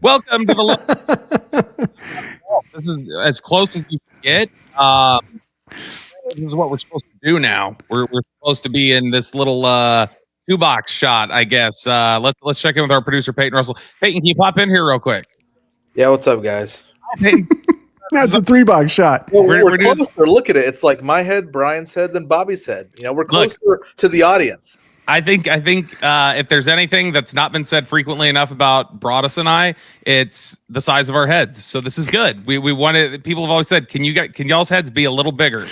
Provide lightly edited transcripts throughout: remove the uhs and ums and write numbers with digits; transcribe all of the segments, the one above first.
Welcome to the. This is as close as you can get. This is what we're supposed to do now. We're supposed to be in this little two-box shot, I guess. Let's check in with our producer Peyton Russell. Peyton, can you pop in here real quick? Yeah, what's up, guys? Hi, Peyton. That's a 3-box shot. Well, we're closer. Look at it. It's like my head, Brian's head, then Bobby's head. You know, we're closer to the audience. I think if there's anything that's not been said frequently enough about Broadus and I, it's the size of our heads. So this is good. We wanted. People have always said, can y'all's heads be a little bigger?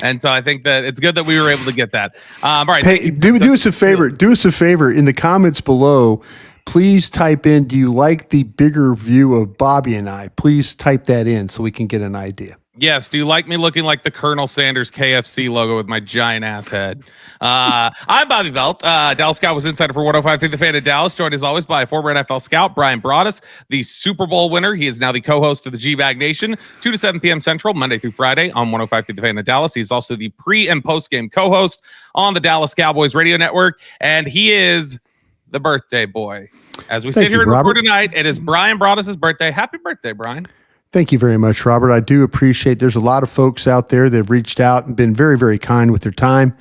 And so I think that it's good that we were able to get that. All right. Hey, do us a favor. Do us a favor in the comments below. Please type in, do you like the bigger view of Bobby and I? Please type that in so we can get an idea. Yes. Do you like me looking like the Colonel Sanders KFC logo with my giant ass head? I'm Bobby Belt, Dallas Cowboys insider for 105.3 The Fan of Dallas, joined as always by former NFL scout Brian Broadus, the Super Bowl winner. He is now the co-host of the G-Bag Nation, 2 to 7 p.m. Central, Monday through Friday on 105.3 The Fan of Dallas. He's also the pre- and post-game co-host on the Dallas Cowboys radio network, and he is the birthday boy. As we sit here and record tonight, it is Brian Broadus' birthday. Happy birthday, Brian. Thank you very much, Robert. I do appreciate there's a lot of folks out there that have reached out and been very, very kind with their time.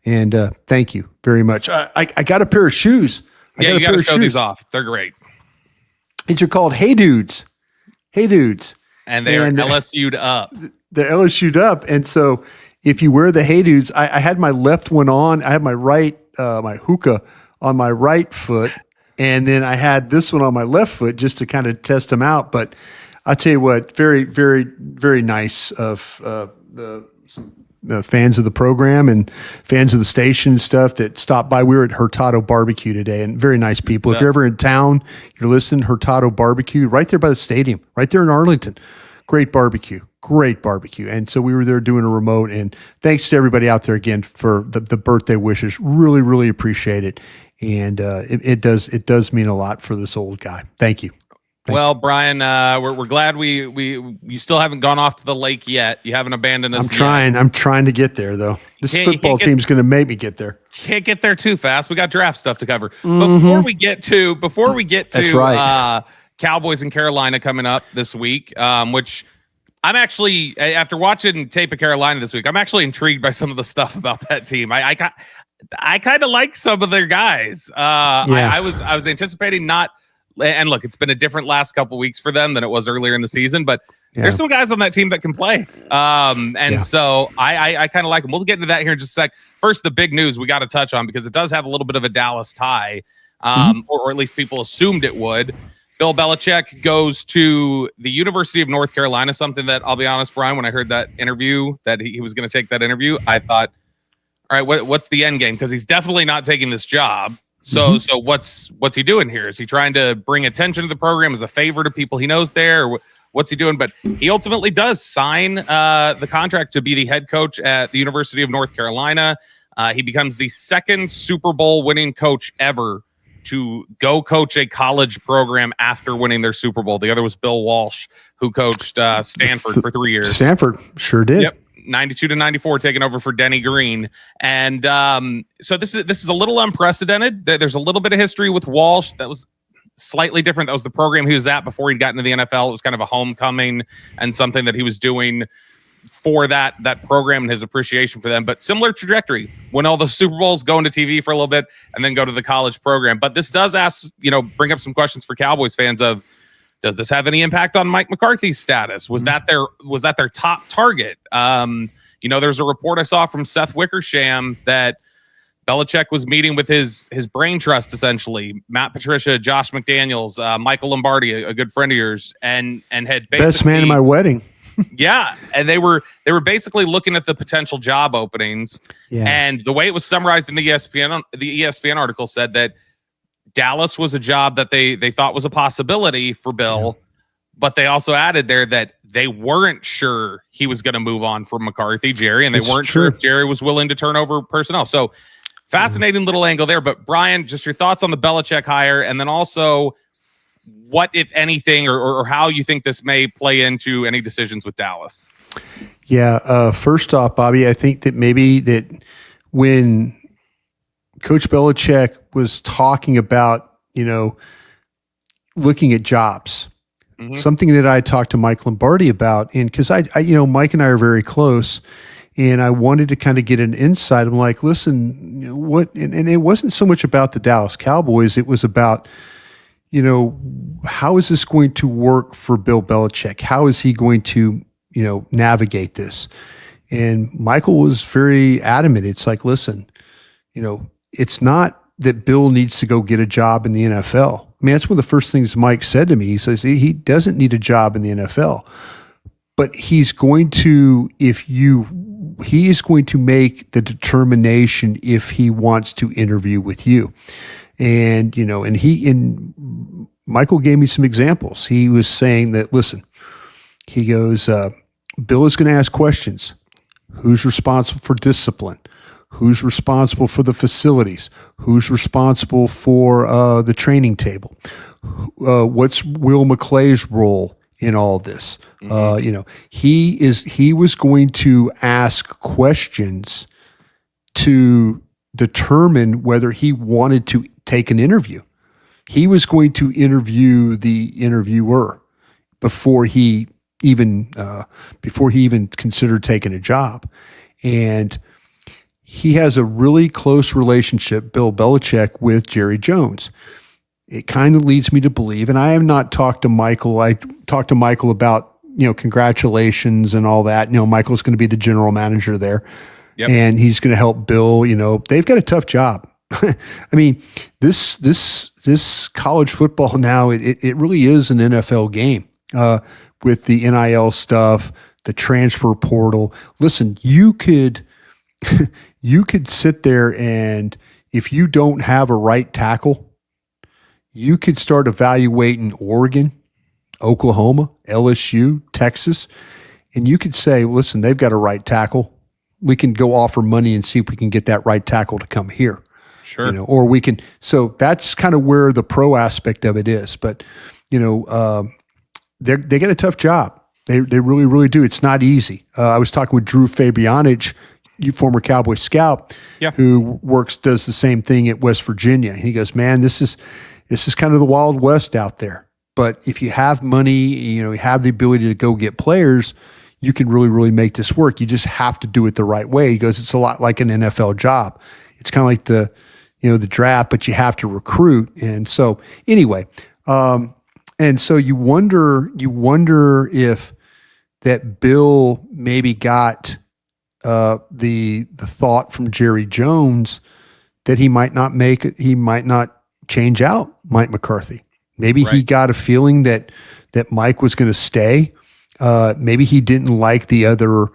And thank you very much. I got a pair of shoes. You got to show these off. They're great. These are called Hey Dudes. Hey Dudes. And they're LSU'd up. They're LSU'd up. And so if you wear the Hey Dudes, I had my left one on. I had my right, my hookah on my right foot. And then I had this one on my left foot just to kind of test them out. But I'll tell you what, very, very, very nice of some fans of the program and fans of the station and stuff that stopped by. We were at Hurtado Barbecue today, and very nice people. If you're ever in town, you're listening, Hurtado Barbecue, right there by the stadium, right there in Arlington. Great barbecue. And so we were there doing a remote, and thanks to everybody out there again for the birthday wishes. Really, really appreciate it. And it does mean a lot for this old guy. Thank you. Well, Brian, we're glad you still haven't gone off to the lake yet. You haven't abandoned us. I'm trying to get there though. This football team's going to make me get there. Can't get there too fast. We got draft stuff to cover. Before we get to That's right. Cowboys and Carolina coming up this week, which I'm actually, after watching tape of Carolina this week, I'm actually intrigued by some of the stuff about that team. I kind of like some of their guys. I was anticipating not. And look, it's been a different last couple weeks for them than it was earlier in the season, but there's some guys on that team that can play. So I kind of like them. We'll get into that here in just a sec. First, the big news we got to touch on, because it does have a little bit of a Dallas tie, or at least people assumed it would. Bill Belichick goes to the University of North Carolina, something that, I'll be honest, Brian, when I heard that interview, that he was going to take that interview, I thought, all right, what's the end game? Because he's definitely not taking this job. So what's he doing here? Is he trying to bring attention to the program as a favor to people he knows there? Or what's he doing? But he ultimately does sign the contract to be the head coach at the University of North Carolina. He becomes the second Super Bowl winning coach ever to go coach a college program after winning their Super Bowl. The other was Bill Walsh, who coached Stanford for 3 years. Stanford sure did. Yep. 92 to 94, taking over for Denny Green. And so this is a little unprecedented. There's a little bit of history with Walsh that was slightly different. That was the program he was at before he got into the NFL. It was kind of a homecoming and something that he was doing for that program and his appreciation for them. But similar trajectory, win all the Super Bowls, go into TV for a little bit, and then go to the college program. But this does bring up some questions for Cowboys fans of, does this have any impact on Mike McCarthy's status? Was that their top target? There's a report I saw from Seth Wickersham that Belichick was meeting with his brain trust, essentially, Matt Patricia, Josh McDaniels, Michael Lombardi, a good friend of yours, and had basically, best man at my wedding. Yeah, and they were basically looking at the potential job openings, and the way it was summarized in the ESPN article said that Dallas was a job that they thought was a possibility for Bill, but they also added there that they weren't sure he was going to move on from McCarthy, Jerry, and they weren't sure if Jerry was willing to turn over personnel. So fascinating little angle there. But Brian, just your thoughts on the Belichick hire, and then also what, if anything, or how you think this may play into any decisions with Dallas. Yeah. First off, Bobby, I think that maybe that when Coach Belichick was talking about, looking at jobs. Mhm. Something that I talked to Mike Lombardi about, and because I, Mike and I are very close, and I wanted to kind of get an insight. I'm like, listen, what? And it wasn't so much about the Dallas Cowboys. It was about, how is this going to work for Bill Belichick? How is he going to, navigate this? And Michael was very adamant. It's like, listen, it's not that Bill needs to go get a job in the NFL. I mean, that's one of the first things Mike said to me. He says he doesn't need a job in the NFL, but he's going to, he is going to make the determination if he wants to interview with you. And, and Michael gave me some examples. He was saying that, listen, he goes, Bill is going to ask questions. Who's responsible for discipline? Who's responsible for the facilities? Who's responsible for the training table? What's Will McClay's role in all this? Mm-hmm. He was going to ask questions to determine whether he wanted to take an interview. He was going to interview the interviewer before he even considered taking a job. And he has a really close relationship, Bill Belichick, with Jerry Jones. It kind of leads me to believe, and I have not talked to Michael. I talked to Michael about, congratulations and all that. Michael's going to be the general manager there. Yep. And he's going to help Bill. They've got a tough job. I mean, this college football now, it really is an NFL game with the NIL stuff, the transfer portal. Listen, you could sit there, and if you don't have a right tackle, you could start evaluating Oregon, Oklahoma, LSU, Texas, and you could say, listen, they've got a right tackle. We can go offer money and see if we can get that right tackle to come here. Sure. Or we can. So that's kind of where the pro aspect of it is. But, they get a tough job. They really, really do. It's not easy. I was talking with Drew Fabianich, former Cowboy scout, who does the same thing at West Virginia. And he goes, man, this is kind of the Wild West out there. But if you have money, you have the ability to go get players, you can really, really make this work. You just have to do it the right way. He goes, it's a lot like an NFL job. It's kind of like the draft, but you have to recruit. And so anyway, and so you wonder if that Bill maybe got the thought from Jerry Jones that he might not change out Mike McCarthy. Maybe he got a feeling that Mike was going to stay. Maybe he didn't like the other.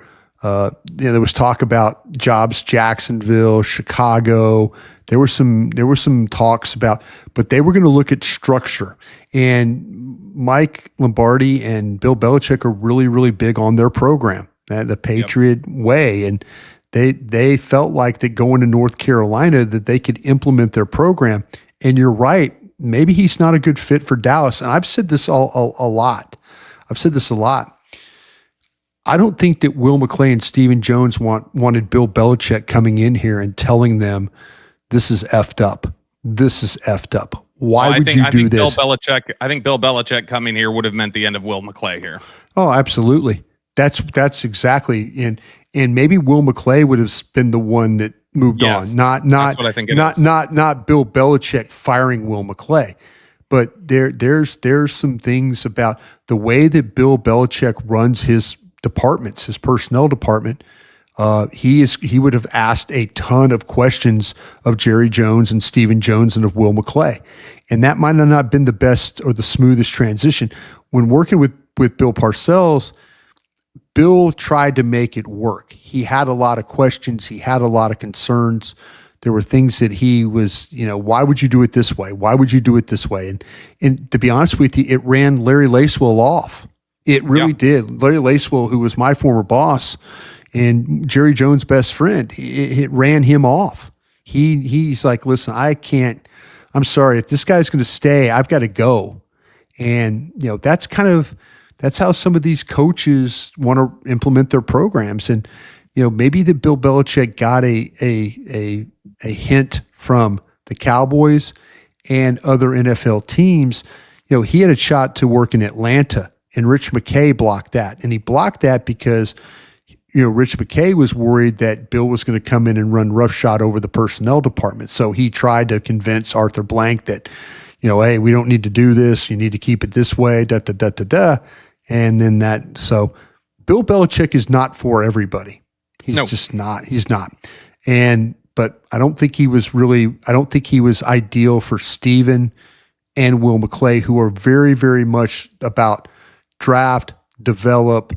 There was talk about jobs, Jacksonville, Chicago. There were some talks about, but they were going to look at structure. And Mike Lombardi and Bill Belichick are really, really big on their program, the Patriot way, and they felt like that going to North Carolina that they could implement their program. And you're right, maybe he's not a good fit for Dallas. And I've said this a lot. I don't think that Will McClay and Stephen Jones wanted Bill Belichick coming in here and telling them this is effed up. This is effed up. Why would you do this? I think Bill Belichick coming here would have meant the end of Will McClay here. Oh, absolutely. That's exactly. And maybe Will McClay would have been the one that moved on. Not what I think not Bill Belichick firing Will McClay. But there's some things about the way that Bill Belichick runs his departments, his personnel department. He would have asked a ton of questions of Jerry Jones and Stephen Jones and of Will McClay. And that might have not been the best or the smoothest transition. When working with Bill Parcells, Bill tried to make it work. He had a lot of questions. He had a lot of concerns. There were things that he was, why would you do it this way? Why would you do it this way? And to be honest with you, it ran Larry Lacewell off. It really did. Larry Lacewell, who was my former boss and Jerry Jones' best friend, it ran him off. He's like, listen, I'm sorry. If this guy's going to stay, I've got to go. And, that's how some of these coaches want to implement their programs. And, maybe that Bill Belichick got a hint from the Cowboys and other NFL teams. he had a shot to work in Atlanta, and Rich McKay blocked that. And he blocked that because, Rich McKay was worried that Bill was going to come in and run roughshod over the personnel department. So he tried to convince Arthur Blank that, hey, we don't need to do this. You need to keep it this way, da. And then so Bill Belichick is not for everybody. He's just not. He's not. But I don't think he was ideal for Steven and Will McClay, who are very, very much about draft, develop,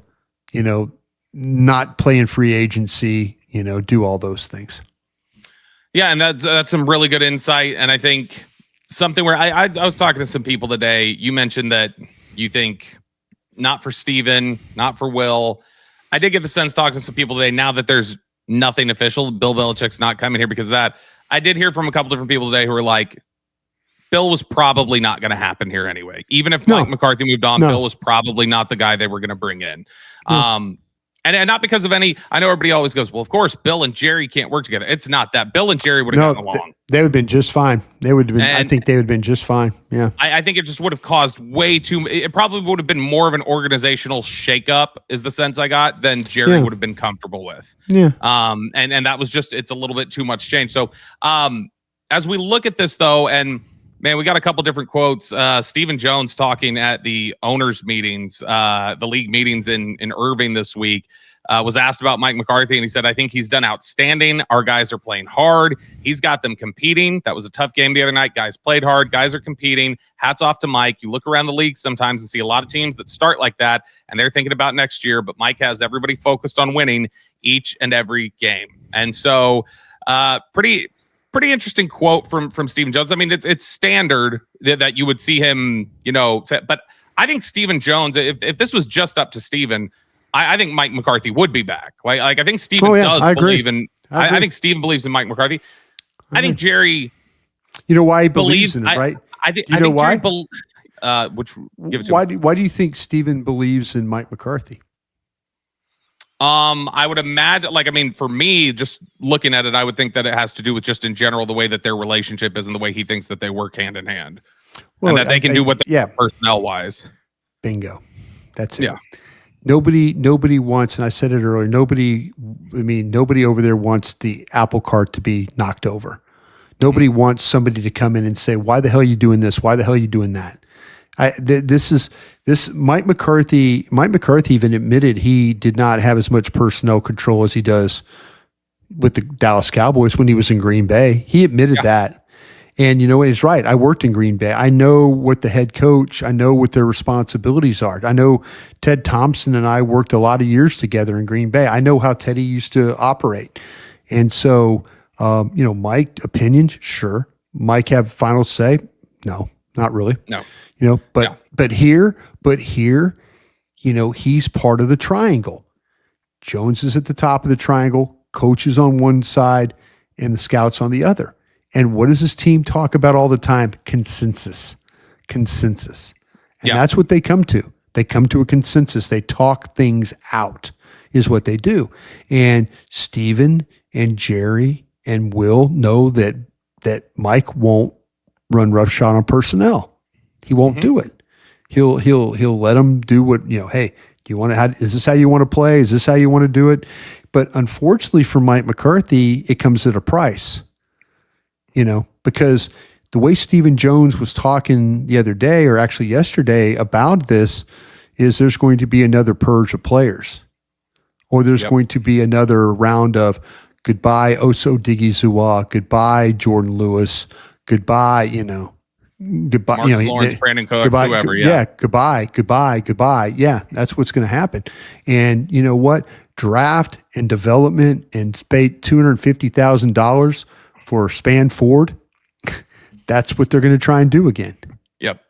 not playing free agency, do all those things. Yeah, and that's some really good insight. And I think something where I was talking to some people today. You mentioned that you think not for Steven, not for Will. I did get the sense talking to some people today, now that there's nothing official, Bill Belichick's not coming here because of that. I did hear from a couple different people today who were like, Bill was probably not going to happen here anyway. Even if Mike McCarthy moved on, Bill was probably not the guy they were going to bring in. And not because of any, I know everybody always goes, well, of course, Bill and Jerry can't work together. It's not that. Bill and Jerry would have gotten along. They would have been just fine. I think they would have been just fine. Yeah. I think it just would have caused it probably would have been more of an organizational shakeup, is the sense I got, than Jerry would have been comfortable with. Yeah. And that was just, it's a little bit too much change. So as we look at this though, and man, we got a couple different quotes. Stephen Jones talking at the owners meetings, the league meetings in Irving this week, was asked about Mike McCarthy, and he said, I think he's done outstanding. Our guys are playing hard. He's got them competing. That was a tough game the other night. Guys played hard. Guys are competing. Hats off to Mike. You look around the league sometimes and see a lot of teams that start like that, and they're thinking about next year, but Mike has everybody focused on winning each and every game. And so pretty interesting quote from Stephen Jones. I mean, it's standard that you would see him, but I think Stephen Jones, if this was just up to Stephen, I think Mike McCarthy would be back. Like I think Stephen does believe in. I think Stephen believes in Mike McCarthy. I think Jerry. You know why he believes in it, right? I think why? Give it to why do you think Stephen believes in Mike McCarthy? I would imagine, for me, just looking at it, I would think that it has to do with just in general the way that their relationship is and the way he thinks that they work hand in hand, and that they can do what they personnel wise. Bingo, that's it. Yeah. Nobody wants, and I said it earlier. Nobody over there wants the apple cart to be knocked over. Nobody wants somebody to come in and say, "Why the hell are you doing this? Why the hell are you doing that?" Mike McCarthy even admitted he did not have as much personnel control as he does with the Dallas Cowboys when he was in Green Bay. He admitted that. And he's right. I worked in Green Bay. I know what the head coach, I know what their responsibilities are. I know Ted Thompson and I worked a lot of years together in Green Bay. I know how Teddy used to operate. And so, Mike, opinions, sure. Mike have final say? No, not really. No. But here, he's part of the triangle. Jones is at the top of the triangle, coach is on one side, and the scouts on the other. And what does this team talk about all the time? Consensus. And that's what they come to. They come to a consensus. They talk things out is what they do. And Steven and Jerry and Will know that Mike won't run roughshod on personnel. He won't do it. He'll let them do what, hey, do you want to, is this how you want to play? Is this how you want to do it? But unfortunately for Mike McCarthy, it comes at a price. Because the way Stephen Jones was talking the other day, or actually yesterday, about this is there's going to be another purge of players, or there's going to be another round of goodbye Oso Digizua, goodbye Jordan Lewis, goodbye, goodbye, Marcus Lawrence, Brandon Cooks, goodbye, whoever. Goodbye. Yeah, that's what's going to happen. And you know what? Draft and development and pay $250,000 for Span Ford, that's what they're going to try and do again. Yep.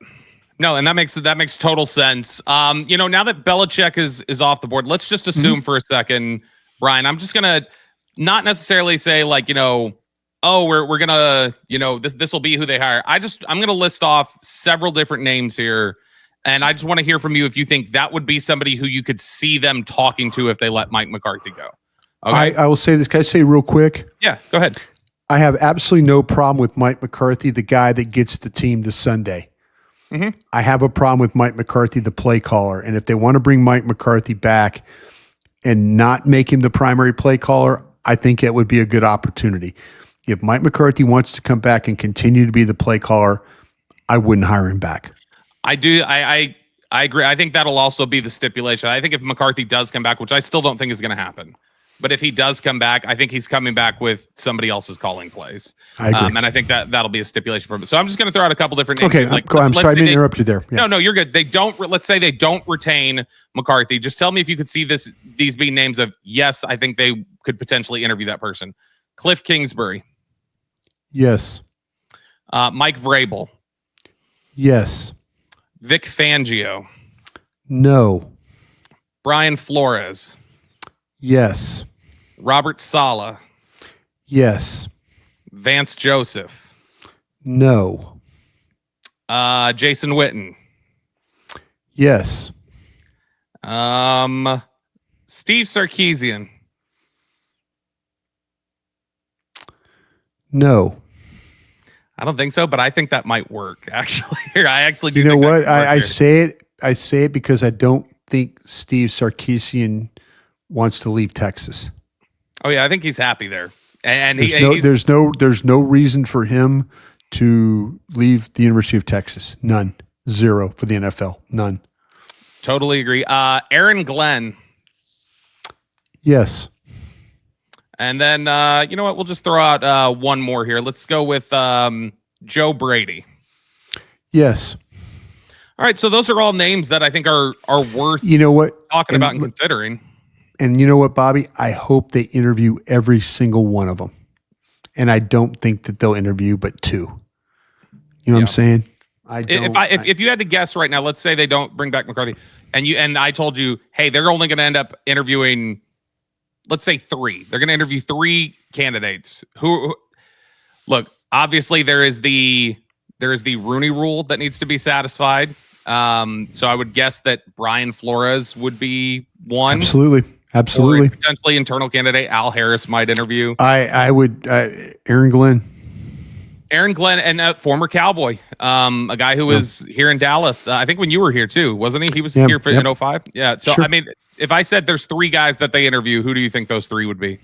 No, and that makes total sense. Now that Belichick is off the board, let's just assume for a second, Brian, I'm just going to not necessarily say we're going to, this will be who they hire. I'm going to list off several different names here, and I just want to hear from you if you think that would be somebody who you could see them talking to if they let Mike McCarthy go. Okay. I will say this. Can I say real quick? Yeah, go ahead. I have absolutely no problem with Mike McCarthy, the guy that gets the team to Sunday. I have a problem with Mike McCarthy, the play caller. And if they want to bring Mike McCarthy back and not make him the primary play caller, I think it would be a good opportunity. If Mike McCarthy wants to come back and continue to be the play caller, I wouldn't hire him back. I do. I agree. I think that'll also be the stipulation. I think if McCarthy does come back, which I still don't think is going to happen, but if he does come back, I think he's coming back with somebody else's calling plays. I agree. And I think that'll be a stipulation for him. So I'm just going to throw out a couple different names. Okay, I'm sorry to interrupt you there. Yeah. No, you're good. Let's say they don't retain McCarthy. Just tell me if you could see these being names of, yes, I think they could potentially interview that person. Cliff Kingsbury. Yes. Mike Vrabel. Yes. Vic Fangio. No. Brian Flores. Yes. Robert Saleh. Yes. Vance Joseph. No. Jason Witten. Yes. Steve Sarkisian. No. I don't think so, but I think that might work. Actually, I actually do. You know think what? that could work I here. say it. I say it because I don't think Steve Sarkisian wants to leave Texas. Oh yeah, I think he's happy there, and there's no reason for him to leave the University of Texas. None. Zero for the NFL. None. Totally agree. Aaron Glenn. Yes. And then, you know what? We'll just throw out one more here. Let's go with Joe Brady. Yes. All right. So those are all names that I think are worth talking about and considering. And you know what, Bobby? I hope they interview every single one of them. And I don't think that they'll interview but two. You know what I'm saying? If you had to guess right now, let's say they don't bring back McCarthy, and I told you, hey, they're only going to end up interviewing, let's say 3. They're going to interview 3 candidates. Who look, obviously there is the Rooney Rule that needs to be satisfied. So I would guess that Brian Flores would be one. Absolutely. Or potentially internal candidate Al Harris might interview. I would Aaron Glenn. And a former Cowboy, a guy who was here in Dallas. I think when you were here too, wasn't he? He was here in 2005. Yeah. So, sure. I mean, if I said there's 3 guys that they interview, who do you think those 3 would be?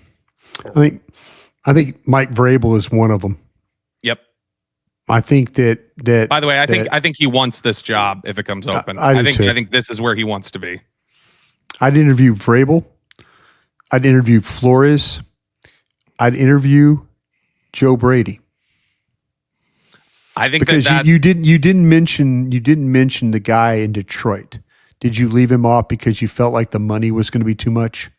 I think Mike Vrabel is one of them. Yep. I think that. By the way, I think he wants this job if it comes open. I think this is where he wants to be. I'd interview Vrabel. I'd interview Flores. I'd interview Joe Brady. I think because you didn't mention the guy in Detroit. Did you leave him off because you felt like the money was going to be too much?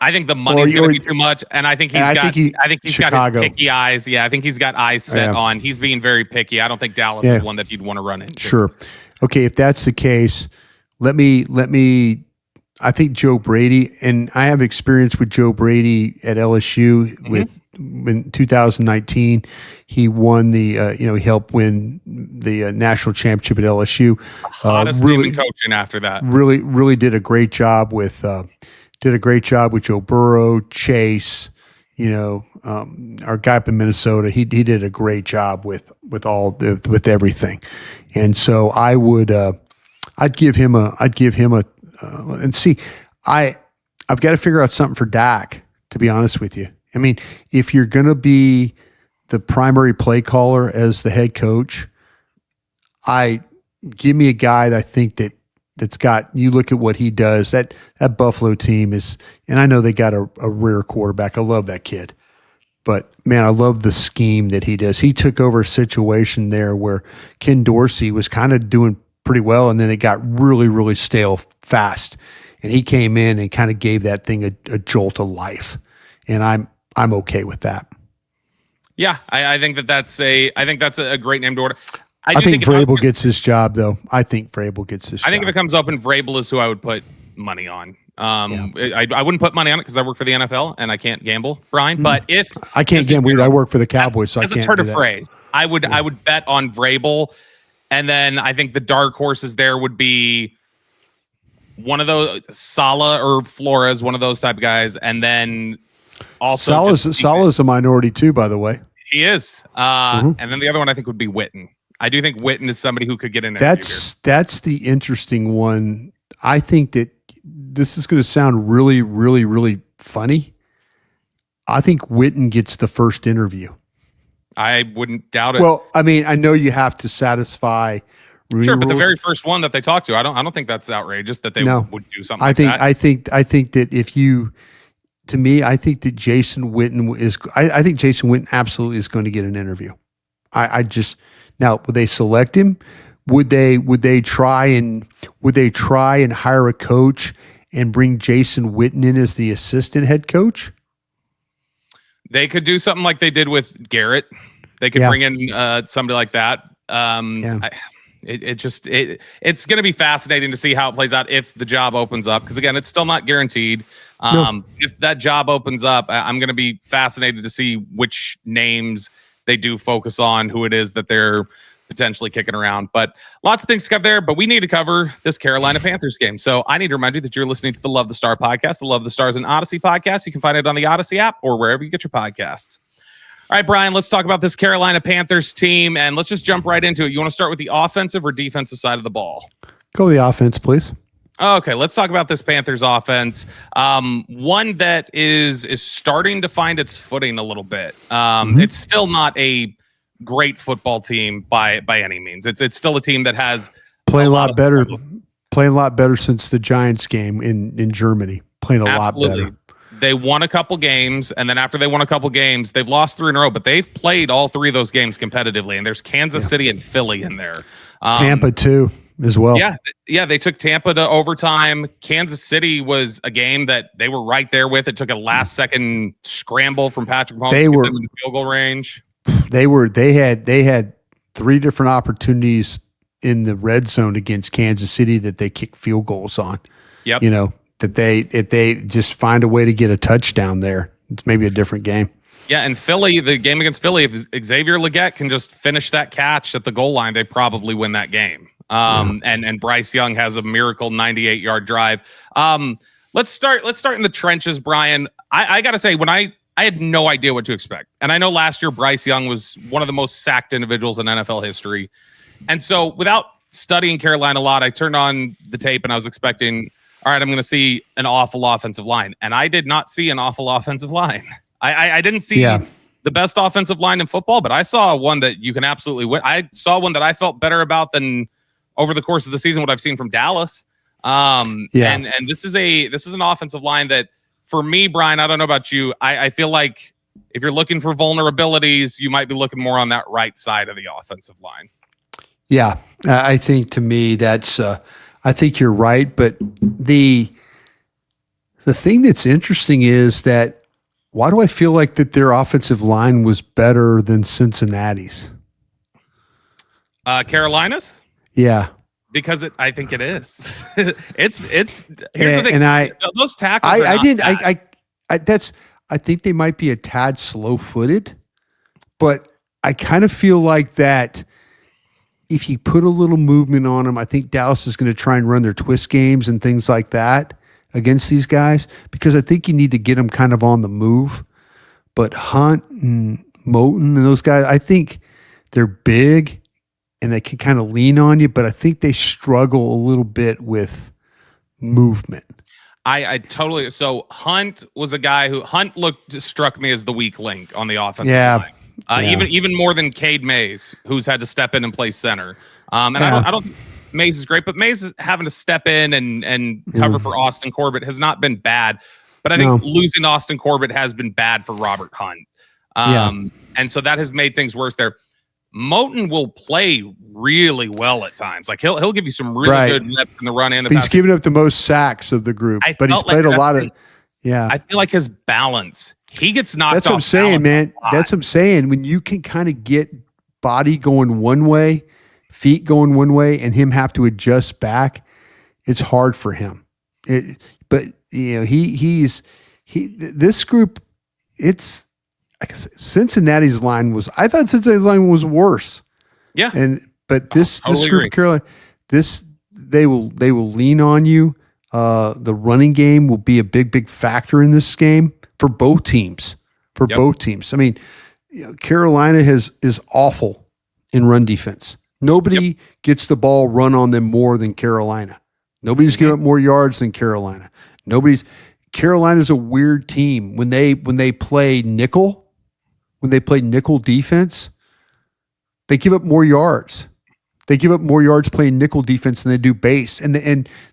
I think the money's going to be too much, and I think he's got his picky eyes. Yeah, I think he's got eyes set on. He's being very picky. I don't think Dallas is one that you'd want to run into. Sure. Okay, if that's the case, let me. I think Joe Brady, and I have experience with Joe Brady at LSU in 2019. He won the, he helped win the national championship at LSU. Hottest name in coaching after that. Really did a great job with Joe Burrow, Chase. Our guy up in Minnesota. He did a great job with with everything, and so I would, I'd give him a. And see, I've got to figure out something for Dak, to be honest with you. I mean, if you're going to be the primary play caller as the head coach, give me a guy that I think that's got, you look at what he does, that Buffalo team is, and I know they got a rare quarterback. I love that kid. But, man, I love the scheme that he does. He took over a situation there where Ken Dorsey was kind of doing pretty well, and then it got really, really stale fast. And he came in and kind of gave that thing a jolt of life. And I'm okay with that. Yeah, I think that's a great name to order. I think Vrabel gets this job, though. I think Vrabel gets this job. I think if it comes open, Vrabel is who I would put money on. I wouldn't put money on it because I work for the NFL and I can't gamble, Brian. But if I can't gamble either, I work for the Cowboys, so I can't. As a turn of phrase, I would bet on Vrabel. And then I think the dark horses there would be one of those, Saleh or Flores, one of those type of guys. And then also Saleh's a minority too, by the way. He is. And then the other one I think would be Witten. I do think Witten is somebody who could get in there. That's the interesting one. I think that this is going to sound really, really, really funny. I think Witten gets the first interview. I wouldn't doubt it. Well, I mean, I know you have to satisfy sure, but the rules. very first one that they talked to, I don't think that's outrageous that they would do something like that. I think that if you, to me, I think that Jason Witten is. I think Jason Witten absolutely is going to get an interview. I just now would they select him? Would they try and hire a coach and bring Jason Witten in as the assistant head coach? They could do something like they did with Garrett. They could bring in somebody like that. It's going to be fascinating to see how it plays out if the job opens up. Because again, it's still not guaranteed. If that job opens up, I'm going to be fascinated to see which names they do focus on, who it is that they're potentially kicking around. But lots of things to cover there, but we need to cover this Carolina Panthers game. So I need to remind you that you're listening to the Love the Star podcast, the Love the Stars and Odyssey podcast. You can find it on the Odyssey app or wherever you get your podcasts. All right, Brian, let's talk about this Carolina Panthers team, and let's just jump right into it. You want to start with the offensive or defensive side of the ball? Go with the offense, please. Okay, let's talk about this Panthers offense. One that is starting to find its footing a little bit. It's still not a great football team by any means. It's still a team that has playing a lot better since the Giants game in Germany. Playing a lot better. They won a couple games, and then after they won a couple games, they've lost 3 in a row, but they've played all 3 of those games competitively, and there's Kansas City and Philly in there. Tampa, too, as well. Yeah, they took Tampa to overtime. Kansas City was a game that they were right there with. It took a last-second scramble from Patrick Mahomes to get them in field goal range. They had 3 different opportunities in the red zone against Kansas City that they kicked field goals on. Yep. You know, that they just find a way to get a touchdown there. It's maybe a different game. Yeah, and Philly, the game against Philly, if Xavier Legette can just finish that catch at the goal line, they probably win that game. And Bryce Young has a miracle 98-yard drive. Let's start in the trenches, Brian. I got to say, when I had no idea what to expect. And I know last year Bryce Young was one of the most sacked individuals in NFL history. And so without studying Carolina a lot, I turned on the tape and I was expecting, all right, I'm going to see an awful offensive line. And I did not see an awful offensive line. I didn't see the best offensive line in football, but I saw one that you can absolutely win. I saw one that I felt better about than over the course of the season, what I've seen from Dallas. And this is an offensive line that, for me, Brian, I don't know about you. I feel like if you're looking for vulnerabilities, you might be looking more on that right side of the offensive line. Yeah, I think to me that's I think you're right. But the thing that's interesting is that why do I feel like that their offensive line was better than Cincinnati's? Carolina's? Yeah. Because I think it is. It's here's the thing. And those tackles. I think they might be a tad slow-footed, but I kind of feel like that if you put a little movement on them, I think Dallas is going to try and run their twist games and things like that against these guys, because I think you need to get them kind of on the move. But Hunt and Moton and those guys, I think they're big and they can kind of lean on you, but I think they struggle a little bit with movement. I totally. So Hunt was a guy who struck me as the weak link on the offensive line. Even more than Cade Mays, who's had to step in and play center. I don't think Mays is great, but Mays is having to step in and cover for Austin Corbett has not been bad. But I think losing Austin Corbett has been bad for Robert Hunt. And so that has made things worse there. Moton will play really well at times. Like he'll give you some really good reps in the run and the pass. He's given up the most sacks of the group, but he's played a lot of. Yeah, I feel like his balance. He gets knocked off. That's what I'm saying, man. That's what I'm saying. When you can kind of get body going one way, feet going one way, and him have to adjust back, it's hard for him. But you know, this group. It's Cincinnati's line was. I thought Cincinnati's line was worse. Yeah, but this group of Carolina, they will lean on you. The running game will be a big factor in this game for both teams. Both teams. I mean, Carolina is awful in run defense. Nobody gets the ball run on them more than Carolina. Nobody's giving up more yards than Carolina. Carolina's a weird team. When they play nickel defense, they give up more yards. They give up more yards playing nickel defense than they do base. And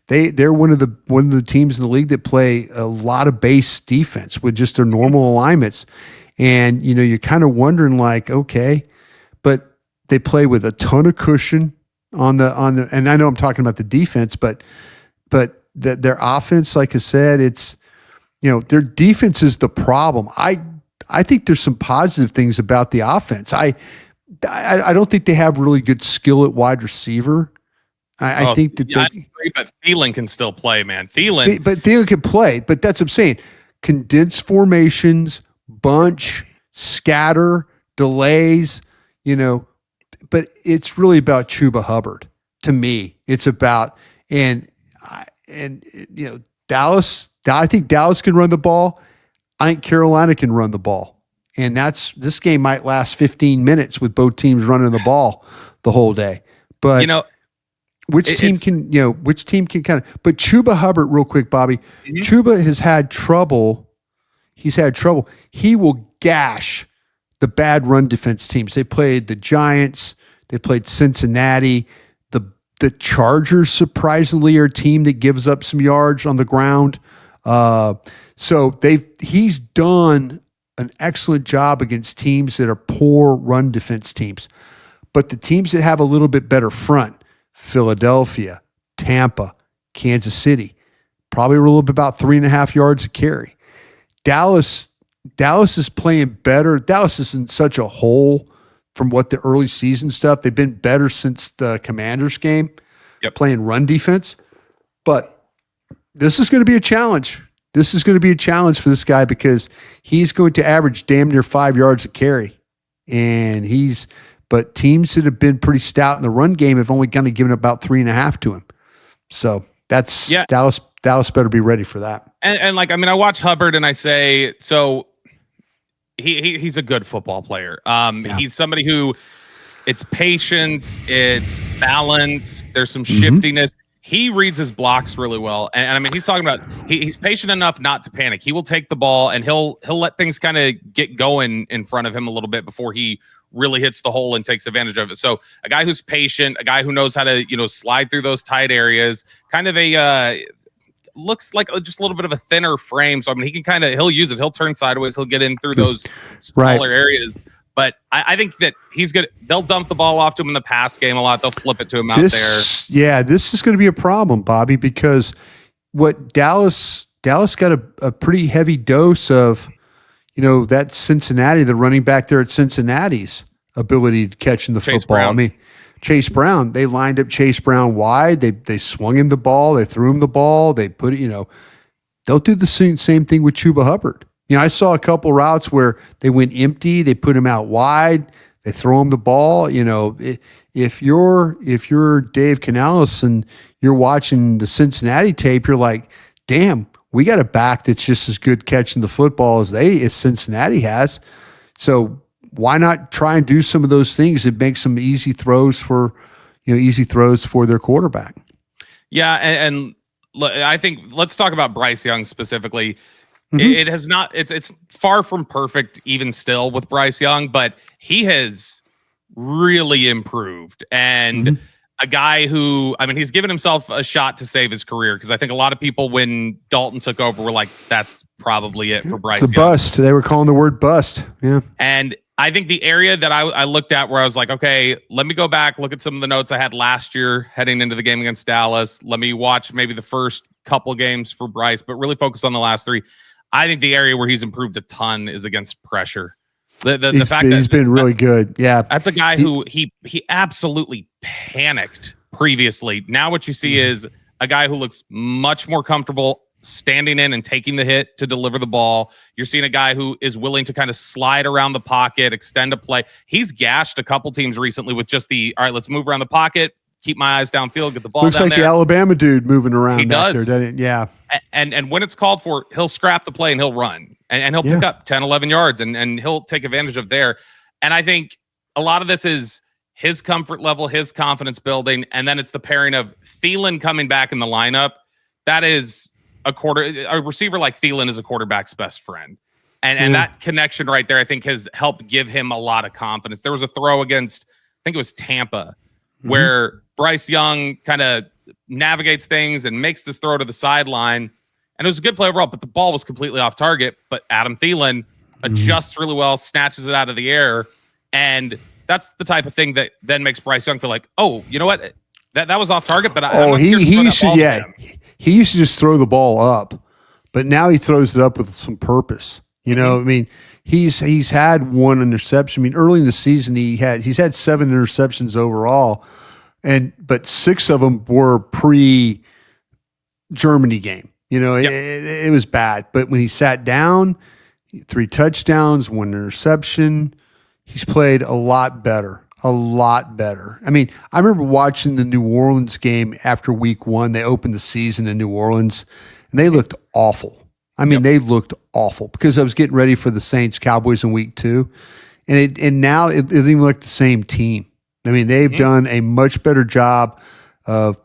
they're one of the teams in the league that play a lot of base defense with just their normal alignments. And you're kind of wondering, like, okay, but they play with a ton of cushion on the and I know I'm talking about the defense, but their offense, like I said, it's their defense is the problem. I think there's some positive things about the offense. I don't think they have really good skill at wide receiver. I think that I agree, but Thielen can still play, man. Thielen can play, but that's what I'm saying. Condensed formations, bunch, scatter, delays, but it's really about Chuba Hubbard. To me, it's about Dallas. I think Dallas can run the ball. I think Carolina can run the ball. And this game might last 15 minutes with both teams running the ball the whole day. But which team can kind of, but Chuba Hubbard, real quick, Bobby, Chuba has had trouble. He's had trouble. He will gash the bad run defense teams. They played the Giants. They played Cincinnati. The Chargers, surprisingly, are a team that gives up some yards on the ground. So he's done an excellent job against teams that are poor run defense teams. But the teams that have a little bit better front, Philadelphia, Tampa, Kansas City, probably a little bit about 3.5 yards a carry. Dallas is playing better. Dallas is in such a hole from what the early season stuff. They've been better since the Commanders game, playing run defense. But this is going to be a challenge. This is going to be a challenge for this guy because he's going to average damn near 5 yards a carry. But teams that have been pretty stout in the run game have only kind of given about 3.5 to him. So that's Dallas. Dallas better be ready for that. And I watch Hubbard and I say, so he's a good football player. He's somebody who, it's patience, it's balance. There's some shiftiness. He reads his blocks really well. And he's talking about, he's patient enough not to panic. He will take the ball and he'll let things kind of get going in front of him a little bit before he really hits the hole and takes advantage of it. So a guy who's patient, a guy who knows how to, slide through those tight areas, kind of looks like just a little bit of a thinner frame. So he can he'll use it. He'll turn sideways. He'll get in through those smaller areas. But I think that he's good. They'll dump the ball off to him in the pass game a lot. They'll flip it to him out there. Yeah, this is going to be a problem, Bobby, because what Dallas got a pretty heavy dose of, that Cincinnati, the running back there at Cincinnati's ability to catch in the football. Brown. Chase Brown, they lined up Chase Brown wide. They swung him the ball. They threw him the ball. They put it, they'll do the same thing with Chuba Hubbard. I saw a couple routes where they went empty. They put him out wide. They throw him the ball. If you're Dave Canales and you're watching the Cincinnati tape, you're like, damn, we got a back that's just as good catching the football as Cincinnati has. So why not try and do some of those things that make some easy throws for their quarterback? Yeah, and I think let's talk about Bryce Young specifically. It has not. It's far from perfect even still with Bryce Young, but he has really improved. And a guy who, he's given himself a shot to save his career, because I think a lot of people when Dalton took over were like, that's probably it for Bryce Young. The bust. They were calling the word bust. Yeah. And I think the area that I looked at where I was like, okay, let me go back, look at some of the notes I had last year heading into the game against Dallas. Let me watch maybe the first couple games for Bryce, but really focus on the last 3. I think the area where he's improved a ton is against pressure. The fact that he's been really good. Yeah. That's a guy who he absolutely panicked previously. Now what you see is a guy who looks much more comfortable standing in and taking the hit to deliver the ball. You're seeing a guy who is willing to kind of slide around the pocket, extend a play. He's gashed a couple teams recently with just all right, let's move around the pocket, keep my eyes downfield, get the ball Looks down like there. the Alabama dude moving around. He back does. there, doesn't it? Yeah. And when it's called for, he'll scrap the play and he'll run. And he'll pick up 10, 11 yards and he'll take advantage of there. And I think a lot of this is his comfort level, his confidence building, and then it's the pairing of Thielen coming back in the lineup. That is a receiver like Thielen is a quarterback's best friend. And that connection right there, I think, has helped give him a lot of confidence. There was a throw against, I think it was Tampa, where Bryce Young kind of navigates things and makes this throw to the sideline. And it was a good play overall, but the ball was completely off target. But Adam Thielen adjusts really well, snatches it out of the air. And that's the type of thing that then makes Bryce Young feel like, oh, you know what? That was off target, but he used to just throw the ball up, but now he throws it up with some purpose. You know, I mean, he's had one interception. I mean, early in the season he's had 7 interceptions overall, but 6 of them were pre-Germany game. You know, it was bad. But when he sat down, 3 touchdowns, 1 interception, he's played a lot better. A lot better. I mean, I remember watching the New Orleans game after week 1. They opened the season in New Orleans, and they looked awful. I mean, they looked awful because I was getting ready for the Saints Cowboys in week 2, and now it doesn't even look the same team. I mean, they've done a much better job of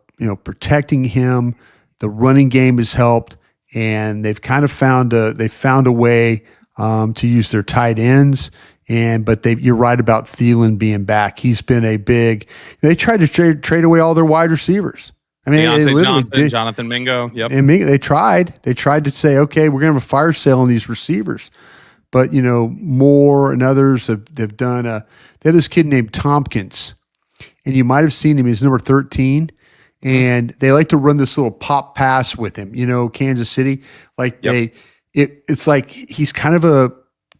protecting him. The running game has helped, and they've kind of found a way to use their tight ends. But you're right about Thielen being back. He's been they tried to trade away all their wide receivers. I mean, Jonathan Mingo. Yep. And they tried to say, okay, we're going to have a fire sale on these receivers. But, Moore and others have done they have this kid named Tompkins, and you might have seen him. He's number 13. And they like to run this little pop pass with him, Kansas City. It's like he's kind of a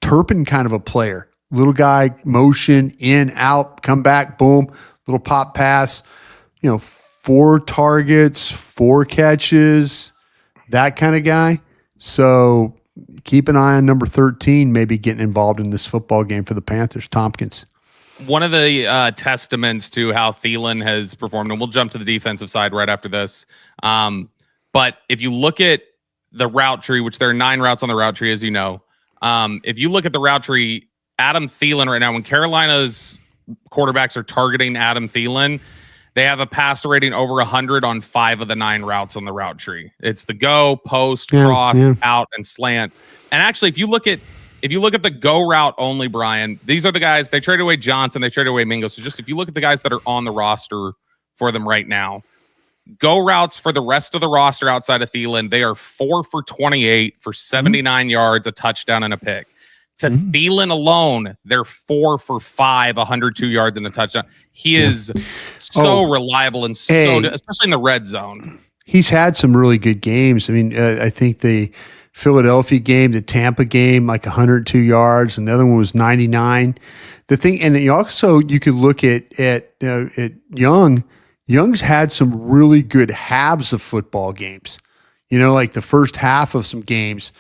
Turpin kind of a player. Little guy, motion, in, out, come back, boom, little pop pass, 4 targets, 4 catches, that kind of guy. So keep an eye on number 13, maybe getting involved in this football game for the Panthers, Tompkins. One of the testaments to how Thielen has performed, and we'll jump to the defensive side right after this. But if you look at the route tree, which there are 9 routes on the route tree, as you know, if you look at the route tree, Adam Thielen right now, when Carolina's quarterbacks are targeting Adam Thielen, they have a passer rating over 100 on 5 of the 9 routes on the route tree. It's the go, post, cross, out, and slant. And actually, if you look at the go route only, Brian, these are the guys. They traded away Johnson, they traded away Mingo. So just if you look at the guys that are on the roster for them right now, go routes for the rest of the roster outside of Thielen, they are 4 for 28 for 79 yards, a touchdown, and a pick. To Thielen alone, they're 4 for 5, 102 yards and a touchdown. He is so reliable and especially in the red zone. He's had some really good games. I mean, I think the Philadelphia game, the Tampa game, like 102 yards. Another one was 99. The thing, and you could look at Young. Young's had some really good halves of football games. Like the first half of some games.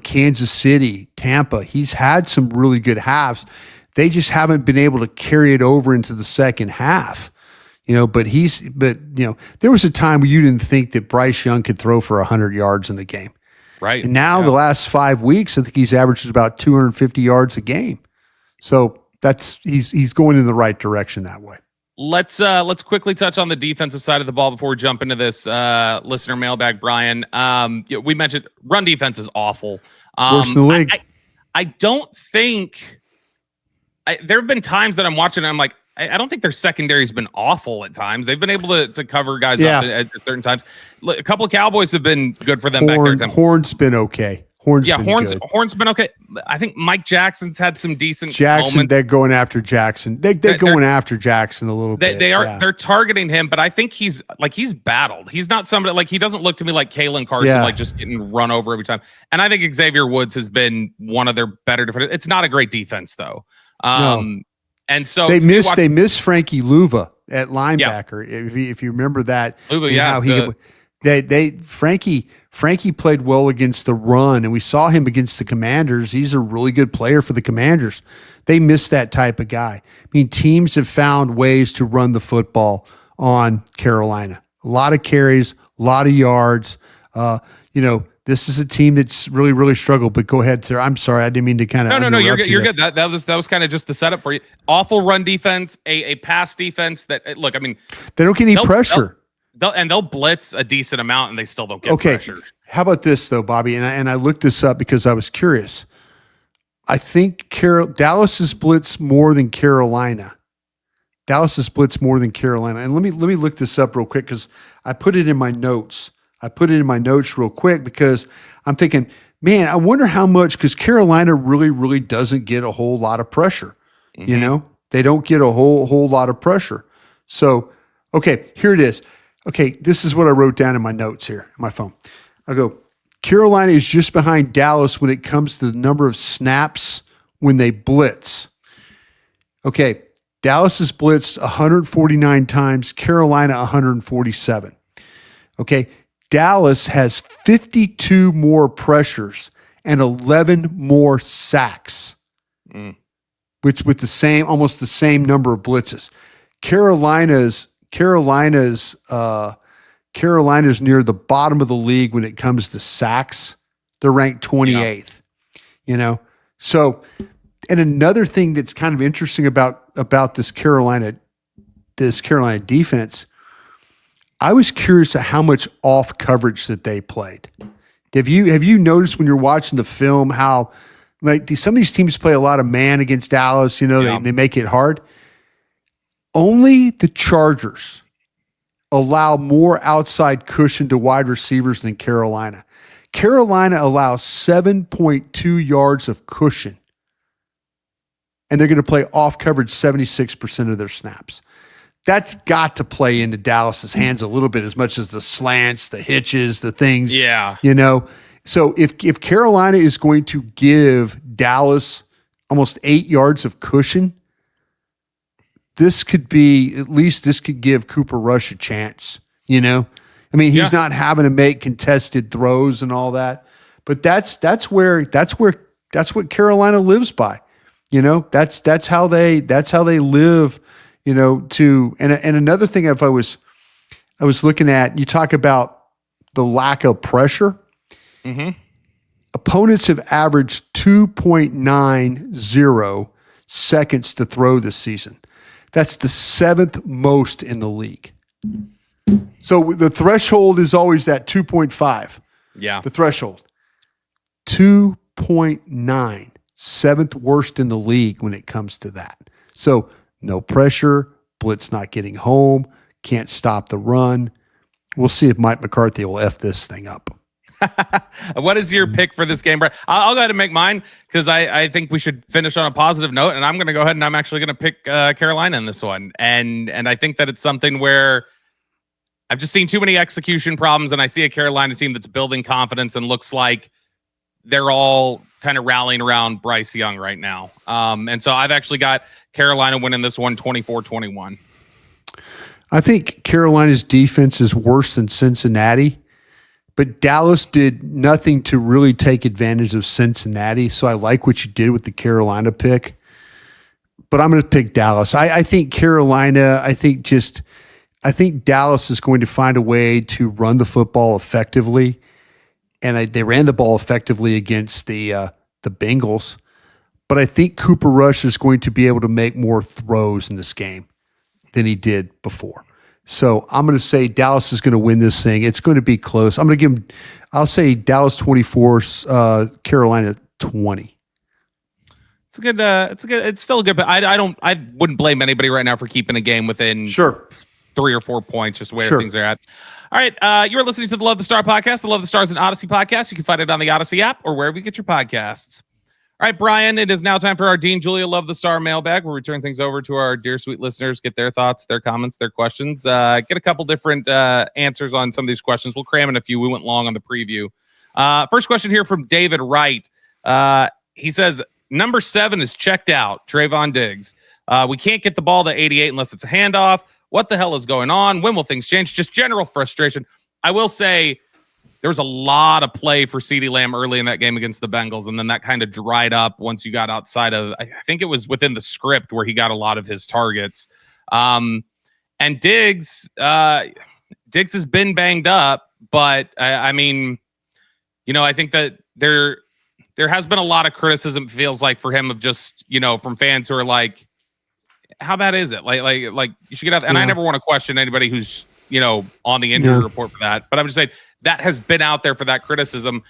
Kansas City, Tampa, he's had some really good halves. They just haven't been able to carry it over into the second half. But there was a time where you didn't think that Bryce Young could throw for 100 yards in a game. Right. And now the last 5 weeks, I think he's averaged about 250 yards a game. So he's going in the right direction that way. Let's quickly touch on the defensive side of the ball before we jump into this listener mailbag, Brian. We mentioned run defense is awful. Worst in the league. I don't think there have been times that I'm watching and I'm like, I don't think their secondary's been awful at times. They've been able to cover guys up at certain times. A couple of Cowboys have been good for them back there. Horn's been okay. Horn's been okay. I think Mike Jackson's had some decent moments. They're going after Jackson. They're going after Jackson a little bit. They're targeting him, but I think he's battled. He's not somebody he doesn't look to me like Kalen Carson, just getting run over every time. And I think Xavier Woods has been one of their better defenders. It's not a great defense though. No. And so they missed Frankie Luva at linebacker. Yeah. If you remember that, Luva, Frankie played well against the run, and we saw him against the Commanders. He's a really good player for the Commanders. They miss that type of guy. I mean, teams have found ways to run the football on Carolina. A lot of carries, a lot of yards. The This is a team that's really, really struggled. But go ahead, sir. I'm sorry. I didn't mean to kind of. No. You're good. You're good. That was kind of just the setup for you. Awful run defense, a pass defense that look. I mean, they don't get any pressure. They'll blitz a decent amount, and they still don't get pressure. How about this though, Bobby? And I looked this up because I was curious. I think Dallas has blitzed more than Carolina. And let me look this up real quick because I put it in my notes. Real quick because I'm thinking, man, I wonder how much, because Carolina really, really doesn't get a whole lot of pressure. Mm-hmm. You know, they don't get a whole lot of pressure. So, okay, here it is. Okay, this is what I wrote down in my notes here on my phone. I go, Carolina is just behind Dallas when it comes to the number of snaps when they blitz. Okay, Dallas has blitzed 149 times, Carolina 147. Okay, Dallas has 52 more pressures and 11 more sacks, which with almost the same number of blitzes. Carolina's near the bottom of the league when it comes to sacks. They're ranked 28th. Yeah. You know, so and another thing that's kind of interesting about this Carolina defense. I was curious at how much off coverage that they played. Have you noticed when you're watching the film how like some of these teams play a lot of man against Dallas? You know, they make it hard. Only the Chargers allow more outside cushion to wide receivers than Carolina. Carolina allows 7.2 yards of cushion, and they're going to play off coverage 76% of their snaps. That's got to play into Dallas's hands a little bit, as much as the slants, the hitches, the things. Yeah. You know, so if Carolina is going to give Dallas almost 8 yards of cushion, this could give Cooper Rush a chance. You know, I mean, he's not having to make contested throws and all that, but that's what Carolina lives by. You know, that's how they live. You know, and another thing, if I was looking at, you talk about the lack of pressure. Mm-hmm. Opponents have averaged 2.90 seconds to throw this season. That's the 7th most in the league. So the threshold is always that 2.5. Yeah. The threshold. 2.9, 7th worst in the league when it comes to that. So no pressure, blitz not getting home, can't stop the run. We'll see if Mike McCarthy will F this thing up. What is your pick for this game, Brad? I'll go ahead and make mine because I think we should finish on a positive note, and I'm going to go ahead and I'm actually going to pick Carolina in this one. And I think that it's something where I've just seen too many execution problems, and I see a Carolina team that's building confidence and looks like they're all kind of rallying around Bryce Young right now. And so I've actually got Carolina winning this one 24-21. I think Carolina's defense is worse than Cincinnati, but Dallas did nothing to really take advantage of Cincinnati. So I like what you did with the Carolina pick, but I'm going to pick Dallas. I think Carolina, I think Dallas is going to find a way to run the football effectively. And they ran the ball effectively against the Bengals. But I think Cooper Rush is going to be able to make more throws in this game than he did before. So I'm going to say Dallas is going to win this thing. It's going to be close. I'll say Dallas 24, Carolina 20. It's still a good, but I wouldn't blame anybody right now for keeping a game within 3 or 4 points, just the way things are at. All right, you're listening to the Love the Star podcast, the Love the Stars and Odyssey podcast. You can find it on the Odyssey app or wherever you get your podcasts. All right, Brian, it is now time for our Dean Julia Love the Star mailbag, where we turn things over to our dear sweet listeners, get their thoughts, their comments, their questions, get a couple different answers on some of these questions. We'll cram in a few. We went long on the preview. First question here from David Wright. He says, number 7 is checked out, Trayvon Diggs. We can't get the ball to 88 unless it's a handoff. What the hell is going on? When will things change? Just general frustration. I will say there was a lot of play for CeeDee Lamb early in that game against the Bengals, and then that kind of dried up once you got outside of, I think it was within the script where he got a lot of his targets. And Diggs has been banged up, but I mean, I think that there has been a lot of criticism, it feels like, for him of just, from fans who are like, how bad is it? Like you should get out. And I never want to question anybody who's, on the injury report for that. But I'm just saying that has been out there for that criticism.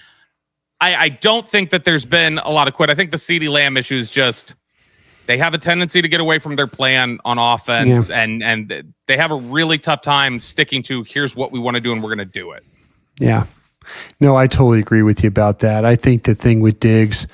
I don't think that there's been a lot of quit. I think the CeeDee Lamb issue is just they have a tendency to get away from their plan on offense, and they have a really tough time sticking to here's what we want to do and we're going to do it. Yeah. No, I totally agree with you about that. I think the thing with Diggs,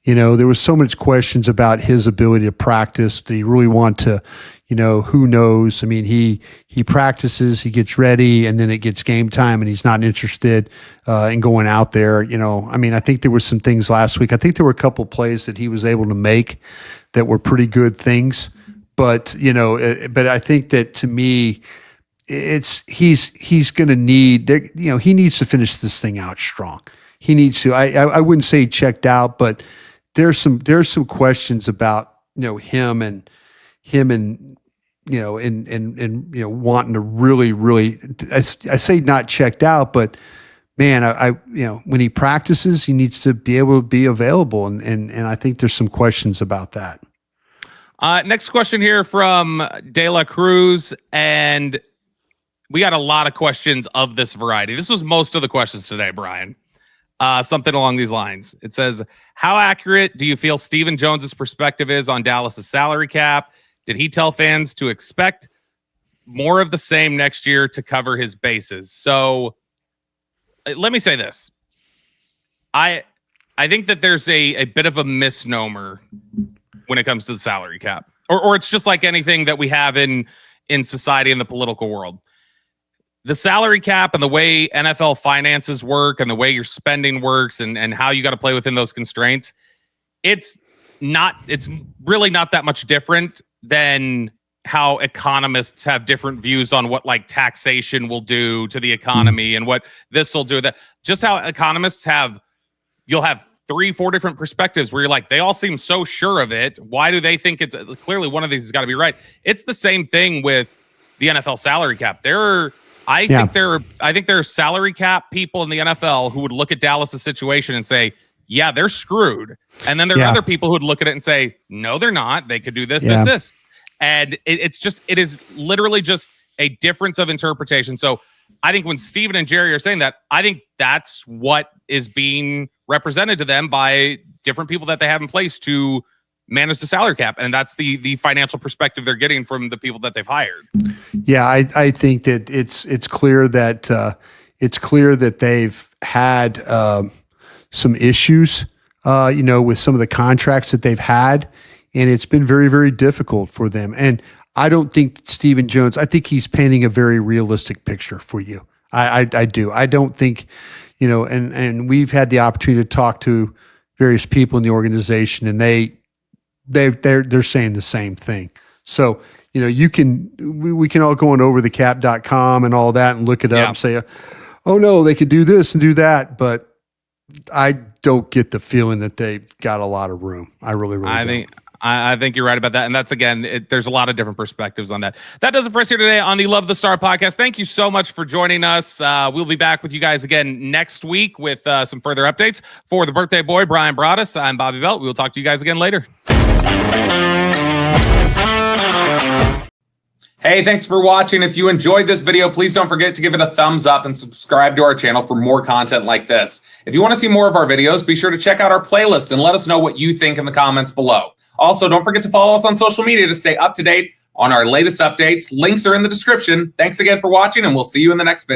there was so much questions about his ability to practice. Do you really want to, who knows? I mean, he practices, he gets ready, and then it gets game time, and he's not interested in going out there. I mean, I think there were some things last week. I think there were a couple plays that he was able to make that were pretty good things. But, but I think that to me, he's going to need, he needs to finish this thing out strong. He needs to. I wouldn't say he checked out, but there's some questions about him and wanting to really I say not checked out, but man, I when he practices, he needs to be able to be available, and I think there's some questions about that. Next question here from De La Cruz, and we got a lot of questions of this variety. This was most of the questions today, Brian. Something along these lines. It says, how accurate do you feel Stephen Jones's perspective is on Dallas's salary cap? Did he tell fans to expect more of the same next year to cover his bases? So let me say this. I think that there's a bit of a misnomer when it comes to the salary cap, or it's just like anything that we have in society, in the political world. The salary cap and the way NFL finances work and the way your spending works and how you got to play within those constraints, it's really not that much different than how economists have different views on what like taxation will do to the economy and what this will do. That just how economists you'll have 3-4 different perspectives where you're like, they all seem so sure of it. Why do they think it's clearly one of these has got to be right? It's the same thing with the NFL salary cap. I think there are salary cap people in the NFL who would look at Dallas' situation and say, yeah, they're screwed. And then there are other people who would look at it and say, no, they're not. They could do this, this. And it is literally just a difference of interpretation. So I think when Steven and Jerry are saying that, I think that's what is being represented to them by different people that they have in place to manage the salary cap, and that's the financial perspective they're getting from the people that they've hired. Yeah, I think that it's clear that they've had some issues, with some of the contracts that they've had, and it's been very, very difficult for them. And I don't think Stephen Jones. I think he's painting a very realistic picture for you. I do. I don't think, and we've had the opportunity to talk to various people in the organization, and they're saying the same thing. So, we can all go on overthecap.com and all that and look it up and say, oh no, they could do this and do that. But I don't get the feeling that they got a lot of room. I really don't. I think you're right about that. And that's, again, there's a lot of different perspectives on that. That does it for us here today on the Love the Star podcast. Thank you so much for joining us. We'll be back with you guys again next week with some further updates. For the birthday boy, Brian Broaddus, I'm Bobby Belt. We will talk to you guys again later. Hey, thanks for watching. If you enjoyed this video, please don't forget to give it a thumbs up and subscribe to our channel for more content like this. If you want to see more of our videos, be sure to check out our playlist and let us know what you think in the comments below. Also, don't forget to follow us on social media to stay up to date on our latest updates. Links are in the description. Thanks again for watching, and we'll see you in the next video.